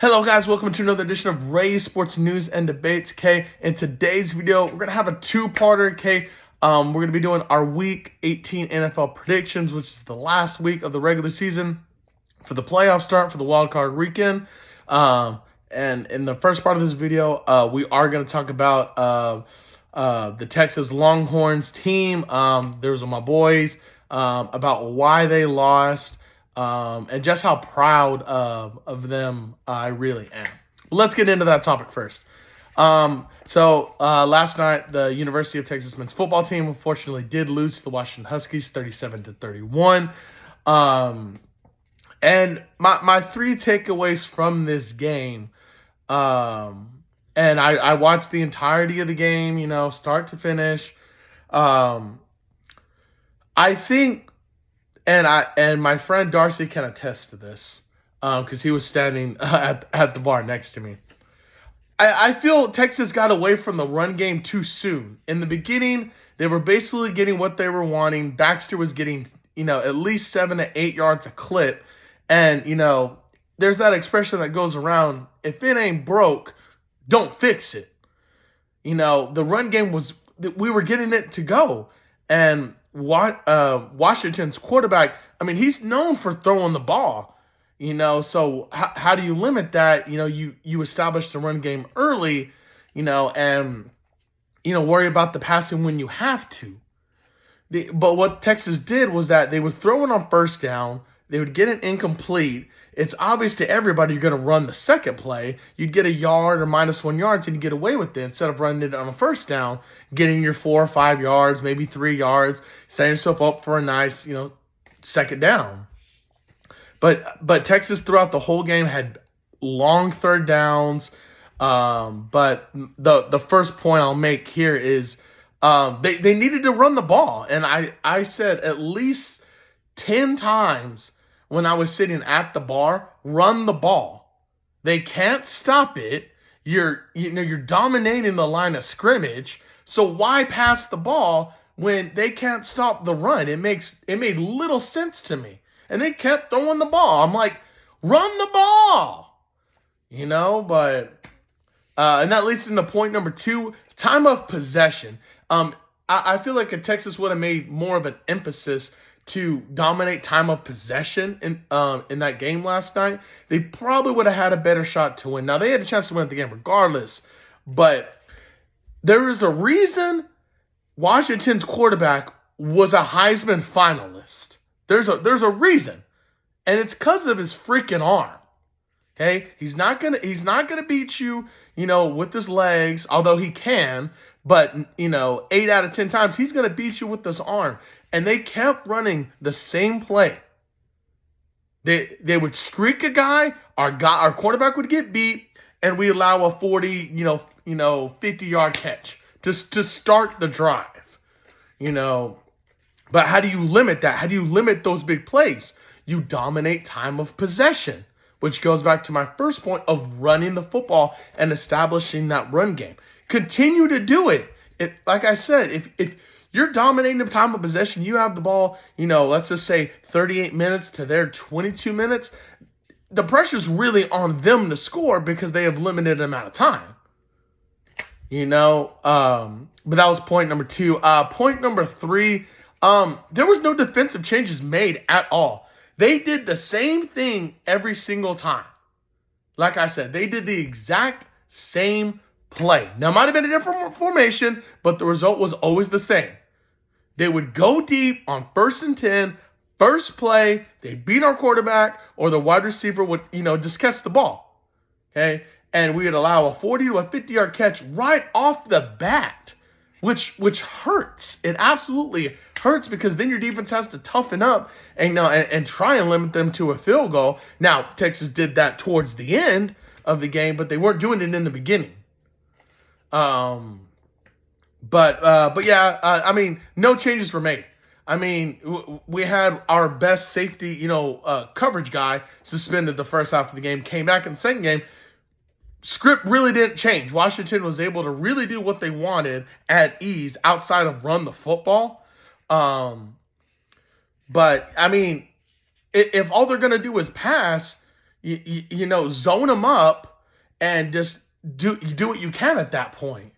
Hello guys, welcome to another edition of Ray's Sports News and Debates. Okay, in today's video, we're gonna have a two-parter. Okay, we're gonna be doing our Week 18 NFL predictions, which is the last week of the regular season for the playoff start for the wild card weekend. And in the first part of this video, we are gonna talk about the Texas Longhorns team. There's my boys about why they lost. And just how proud of them I really am. Let's get into that topic first. Last night, the University of Texas men's football team unfortunately did lose to the Washington Huskies 37-31. And my three takeaways from this game, and I watched the entirety of the game, start to finish. I think, and my friend Darcy can attest to this, because he was standing at the bar next to me. I feel Texas got away from the run game too soon. In the beginning, they were basically getting what they were wanting. Baxter was getting, at least 7 to 8 yards a clip. And, there's that expression that goes around, if it ain't broke, don't fix it. The run game we were getting it to go. And Washington's quarterback, he's known for throwing the ball, so how do you limit that? You establish the run game early, and, worry about the passing when you have to. But what Texas did was that they would throw it on first down, they would get it incomplete. It's obvious to everybody you're going to run the second play. You'd get a yard or -1 yards and you get away with it instead of running it on a first down, getting your 4 or 5 yards, maybe 3 yards, setting yourself up for a nice, second down. But Texas throughout the whole game had long third downs. But the first point I'll make here is they needed to run the ball. And I said at least 10 times when I was sitting at the bar, run the ball. They can't stop it. You're dominating the line of scrimmage. So why pass the ball when they can't stop the run? It made little sense to me. And they kept throwing the ball. I'm like, run the ball. But and that leads into point number 2, time of possession. I feel like if Texas would have made more of an emphasis to dominate time of possession in that game last night, they probably would have had a better shot to win. Now, they had a chance to win the game regardless, but there is a reason Washington's quarterback was a Heisman finalist. There's a reason, and it's because of his freaking arm. Okay, he's not gonna beat you, with his legs, although he can. But 8 out of 10 times he's gonna beat you with this arm. And they kept running the same play. They would streak a guy, our quarterback would get beat, and we allow a 40, 50-yard catch to start the drive. But how do you limit that? How do you limit those big plays? You dominate time of possession, which goes back to my first point of running the football and establishing that run game. Continue to do it. Like I said, if you're dominating the time of possession, you have the ball, let's just say 38 minutes to their 22 minutes, the pressure's really on them to score because they have limited amount of time. But that was point number 2. Point number 3, there was no defensive changes made at all. They did the same thing every single time. Like I said, they did the exact same play. Now, it might have been a different formation, but the result was always the same. They would go deep on 1st and 10, first play, they beat our quarterback, or the wide receiver would, just catch the ball. Okay? And we would allow a 40 to a 50-yard catch right off the bat, which hurts. It absolutely hurts because then your defense has to toughen up and try and limit them to a field goal. Now, Texas did that towards the end of the game, but they weren't doing it in the beginning. But yeah, no changes were made. We had our best safety, coverage guy suspended the first half of the game, came back in the second game. Script really didn't change. Washington was able to really do what they wanted at ease outside of run the football. But, if all they're going to do is pass, zone him up and just do what you can at that point.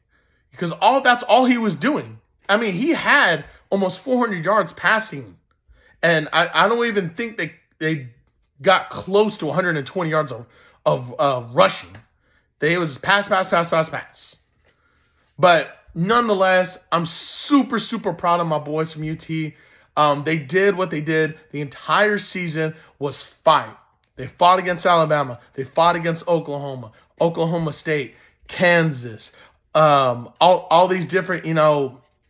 Because that's all he was doing. I mean, he had almost 400 yards passing. And I don't even think they got close to 120 yards of rushing. It was pass. But nonetheless, I'm super, super proud of my boys from UT. They did what they did the entire season was fight. They fought against Alabama. They fought against Oklahoma, Oklahoma State, Kansas, all these different,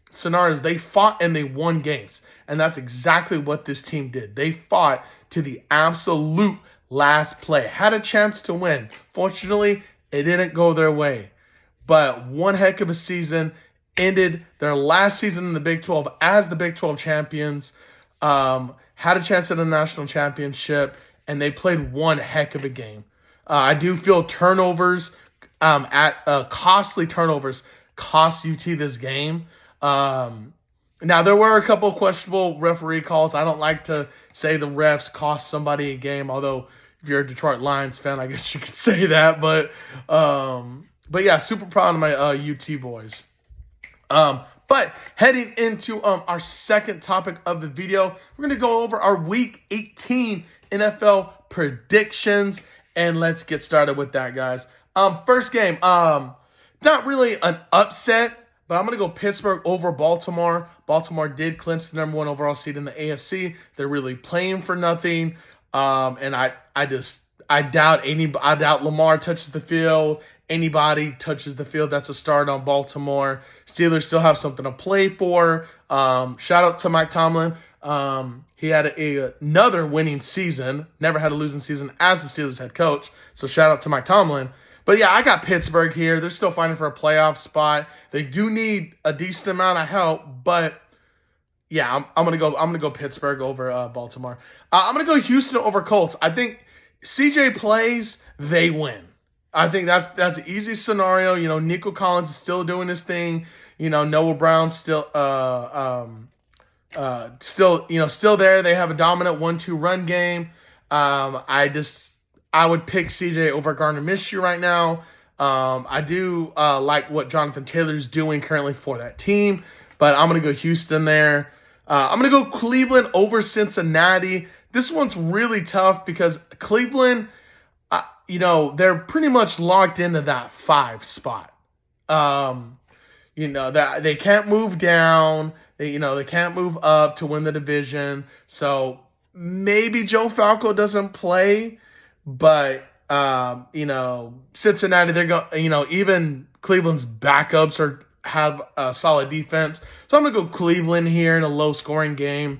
scenarios. They fought and they won games. And that's exactly what this team did. They fought to the absolute last play. Had a chance to win. Fortunately, it didn't go their way. But one heck of a season. Ended their last season in the Big 12 as the Big 12 champions. Had a chance at a national championship. And they played one heck of a game. I do feel turnovers, costly turnovers, cost UT this game. Now, there were a couple of questionable referee calls. I don't like to say the refs cost somebody a game, although if you're a Detroit Lions fan, I guess you could say that. But yeah, super proud of my UT boys. But heading into our second topic of the video, we're going to go over our Week 18 NFL predictions, and let's get started with that, guys. First game, not really an upset, but I'm going to go Pittsburgh over Baltimore. Baltimore did clinch the number 1 overall seed in the AFC. They're really playing for nothing. And I doubt Lamar touches the field. Anybody touches the field, that's a start on Baltimore. Steelers still have something to play for. Shout out to Mike Tomlin. He had another winning season. Never had a losing season as the Steelers head coach. So shout out to Mike Tomlin. But yeah, I got Pittsburgh here. They're still fighting for a playoff spot. They do need a decent amount of help, but yeah, I'm gonna go Pittsburgh over Baltimore. I'm gonna go Houston over Colts. I think CJ plays, they win. I think that's an easy scenario. Nico Collins is still doing his thing. Noah Brown's still there. They have a dominant 1-2 run game. I would pick CJ over Gardner Minshew right now. I do like what Jonathan Taylor's doing currently for that team, but I'm going to go Houston there. I'm going to go Cleveland over Cincinnati. This one's really tough because Cleveland, they're pretty much locked into that 5 spot. That they can't move down. They can't move up to win the division. So maybe Joe Falco doesn't play, but Cincinnati, they're going. Even Cleveland's backups have a solid defense. So I'm gonna go Cleveland here in a low scoring game.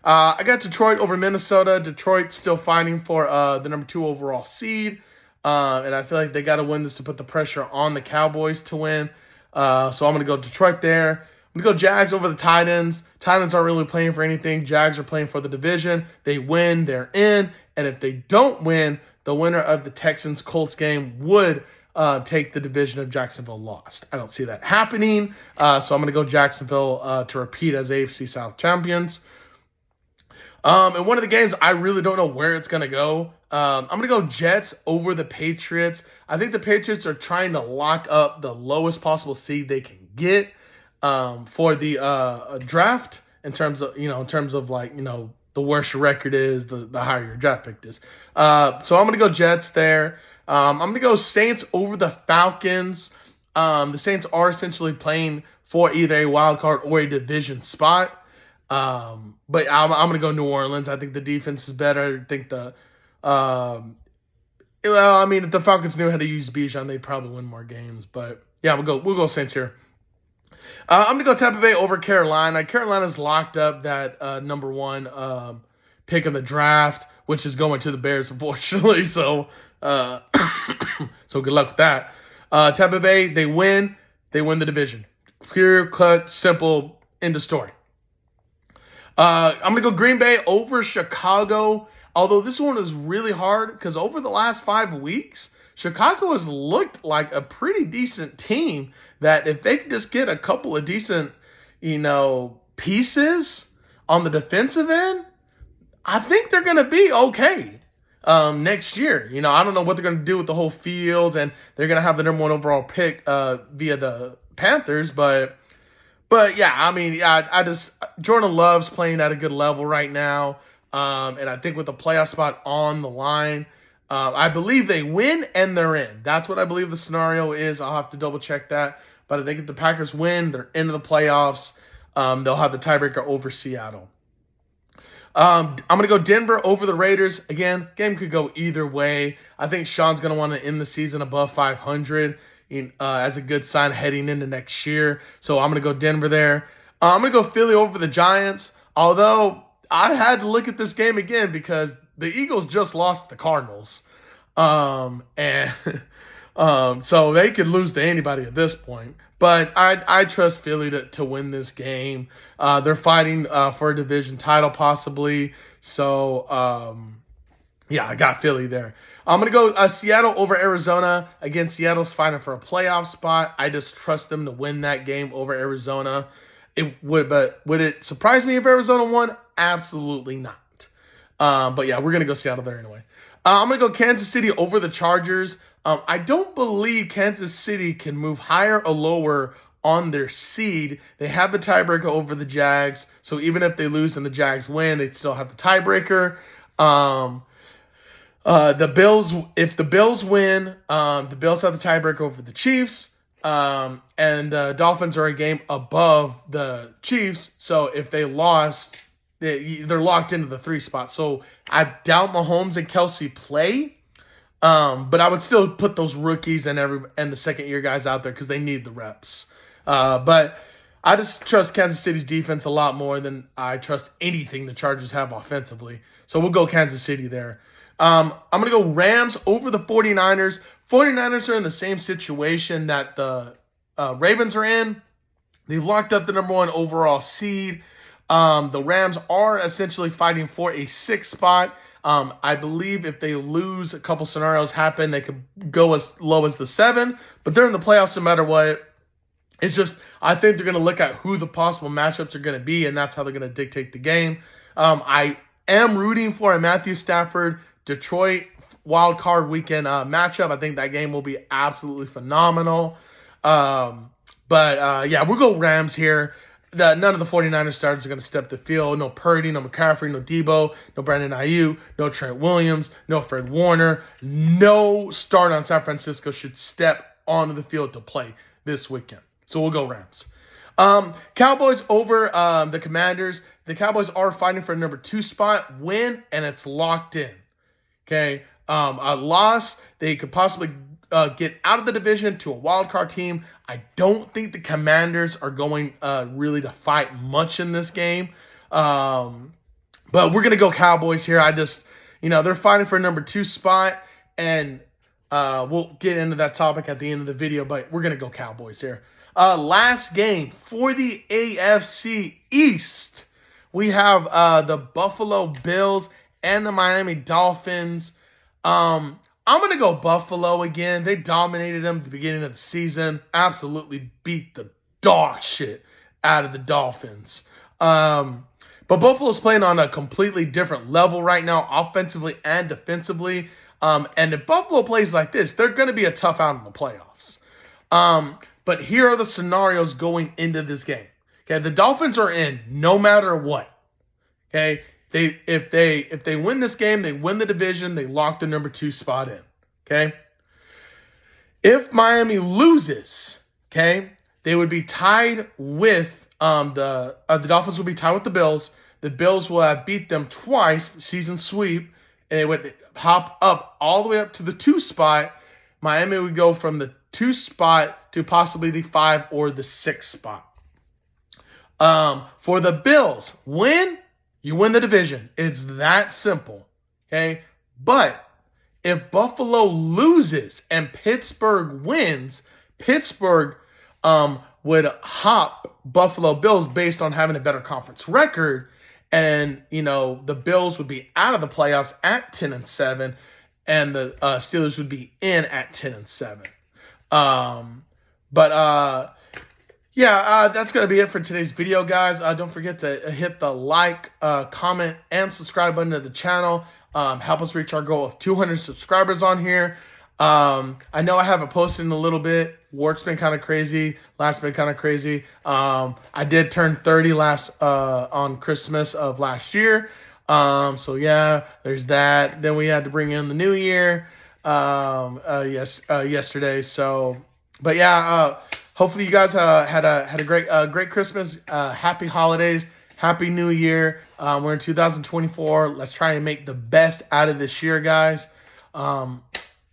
I got Detroit over Minnesota. Detroit's still fighting for the number 2 overall seed. And I feel like they got to win this to put the pressure on the Cowboys to win. So I'm going to go Detroit there. I'm going to go Jags over the Titans. Titans aren't really playing for anything. Jags are playing for the division. They win, they're in. And if they don't win, the winner of the Texans-Colts game would take the division if Jacksonville lost. I don't see that happening. So I'm going to go Jacksonville to repeat as AFC South champions. And one of the games, I really don't know where it's going to go. I'm going to go Jets over the Patriots. I think the Patriots are trying to lock up the lowest possible seed they can get for the draft in terms of the worse your record is, the higher your draft pick is. So I'm going to go Jets there. I'm going to go Saints over the Falcons. The Saints are essentially playing for either a wild card or a division spot. But I'm going to go New Orleans. I think the defense is better. I think if the Falcons knew how to use Bijan, they'd probably win more games. But yeah, we'll go Saints here. I'm going to go Tampa Bay over Carolina. Carolina's locked up that number 1 pick in the draft, which is going to the Bears, unfortunately. So good luck with that. Tampa Bay, they win the division. Clear cut, simple, end of story. I'm going to go Green Bay over Chicago, although this one is really hard because over the last 5 weeks, Chicago has looked like a pretty decent team that if they can just get a couple of decent, pieces on the defensive end, I think they're going to be okay. next year. I don't know what they're going to do with the whole field, and they're going to have the number 1 overall pick via the Panthers. But yeah, I mean, yeah, I just Jordan Love's playing at a good level right now, and I think with the playoff spot on the line, I believe they win and they're in. That's what I believe the scenario is. I'll have to double check that, but I think if the Packers win, they're into the playoffs. They'll have the tiebreaker over Seattle. I'm going to go Denver over the Raiders. Again, game could go either way. I think Sean's going to want to end the season above 500 as a good sign heading into next year. So I'm going to go Denver there. I'm going to go Philly over the Giants, although I had to look at this game again because the Eagles just lost to the Cardinals. And so they could lose to anybody at this point. But I trust Philly to win this game. They're fighting for a division title possibly. So, yeah, I got Philly there. I'm going to go Seattle over Arizona. Again, Seattle's fighting for a playoff spot. I just trust them to win that game over Arizona. But would it surprise me if Arizona won? Absolutely not. But yeah, we're going to go Seattle there anyway. I'm going to go Kansas City over the Chargers. I don't believe Kansas City can move higher or lower on their seed. They have the tiebreaker over the Jags. So even if they lose and the Jags win, they'd still have the tiebreaker. The Bills, if the Bills win, the Bills have the tiebreaker over the Chiefs. And the Dolphins are a game above the Chiefs. So if they lost, they're locked into the 3 spot. So I doubt Mahomes and Kelsey play. But I would still put those rookies and the second-year guys out there because they need the reps. But I just trust Kansas City's defense a lot more than I trust anything the Chargers have offensively. So we'll go Kansas City there. I'm going to go Rams over the 49ers. 49ers are in the same situation that the Ravens are in. They've locked up the number 1 overall seed. The Rams are essentially fighting for a 6th spot. I believe if they lose, a couple scenarios happen, they could go as low as the 7, but they're in the playoffs no matter what. It's just, I think they're going to look at who the possible matchups are going to be, and that's how they're going to dictate the game. I am rooting for a Matthew Stafford Detroit wild card weekend matchup. I think that game will be absolutely phenomenal. But yeah, we'll go Rams here. None of the 49ers starters are going to step the field. No Purdy, no McCaffrey, no Debo, no Brandon Ayuk, no Trent Williams, no Fred Warner. No start on San Francisco should step onto the field to play this weekend. So we'll go Rams. Cowboys over the Commanders. The Cowboys are fighting for a number 2 spot. Win, and it's locked in. Okay? A loss, they could possibly get out of the division to a wild card team. I don't think the Commanders are going really to fight much in this game. But we're going to go Cowboys here. They're fighting for a number 2 spot, and we'll get into that topic at the end of the video, but we're going to go Cowboys here. Last game for the AFC East. We have the Buffalo Bills and the Miami Dolphins. I'm going to go Buffalo again. They dominated them at the beginning of the season. Absolutely beat the dog shit out of the Dolphins. But Buffalo's playing on a completely different level right now, offensively and defensively. And if Buffalo plays like this, they're going to be a tough out in the playoffs. But here are the scenarios going into this game. Okay, the Dolphins are in no matter what. Okay, if they win this game, they win the division, they lock the number 2 spot in. Okay, if Miami loses, okay, they would be tied with the Dolphins will be tied with the Bills. The Bills will have beat them twice, season sweep, and it would hop up all the way up to the 2 spot. Miami would go from the 2 spot to possibly the 5 or the 6 spot. For the Bills, you win the division. It's that simple. Okay? But if Buffalo loses and Pittsburgh wins, Pittsburgh would hop Buffalo Bills based on having a better conference record. And, the Bills would be out of the playoffs at 10-7, and the Steelers would be in at 10-7. That's going to be it for today's video, guys. Don't forget to hit the like, comment, and subscribe button to the channel. Help us reach our goal of 200 subscribers on here. I know I haven't posted in a little bit. Work's been kind of crazy. Life's been kind of crazy. I did turn 30 on Christmas of last year. So yeah, there's that. Then we had to bring in the new year yesterday. So, but yeah, hopefully you guys had a great Christmas. Happy holidays. Happy New Year. We're in 2024. Let's try and make the best out of this year, guys. And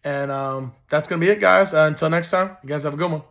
that's going to be it, guys. Until next time, you guys have a good one.